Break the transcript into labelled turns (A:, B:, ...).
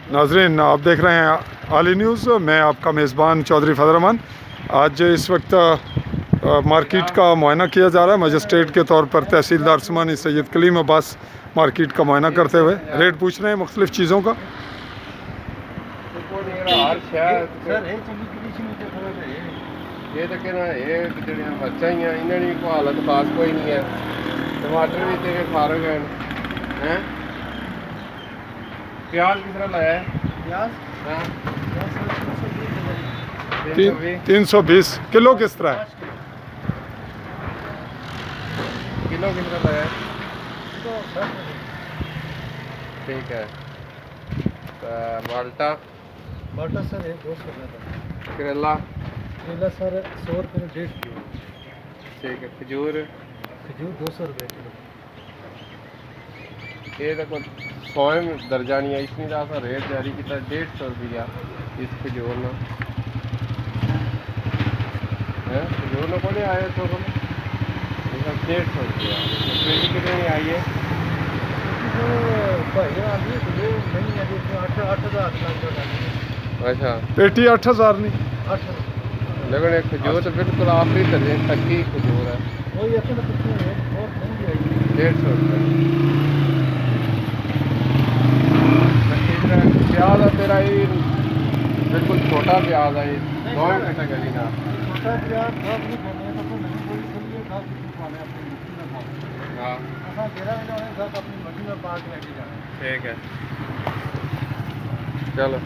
A: नाजरीन, आप देख रहे हैं आली न्यूज़। मैं आपका मेज़बान चौधरी फजल रहमान। आज इस वक्त मार्केट का मुआयना किया जा रहा है। मजिस्ट्रेट के तौर पर तहसीलदार समाहनी सैयद कलीम अब्बास मार्केट का मुआयना करते हुए रेट पूछ रहे हैं मुख्तलिफ़ चीज़ों का।
B: ये तो कहना ये बच्चा ही है, इन्हें भी कोई हालत खास कोई नहीं है। टमाटर भी तेरे फारग हैं। प्याज किस तरह लाया है? प्याज हाँ
A: 320 किलो किस तरह है?
B: किलो किस तरह लाया है? ठीक है। माल्टा
C: सर 200 रुपये।
B: करेला
C: सर 100 रुपये में 1.5 किलो।
B: ठीक है। खजूर
C: 200 रुपये किलो।
B: ये तो 100 में दर्जा नहीं है, इसमें तो रेट जारी किया 150 रुपया इस खजूर ना है। खजूर ना कौन आया 100 में 150 रुपया। पेटी कितने नहीं आई है? अच्छा
A: पेटी 8000 नहीं,
B: लेकिन एक खजूर तो बिल्कुल आखिरी दर्जे तक खजूर है। 150 रुपये। प्याज है तेरा ये बिल्कुल छोटा प्याज है, 2 कैटेगरी का। हाँ ठीक है चलो।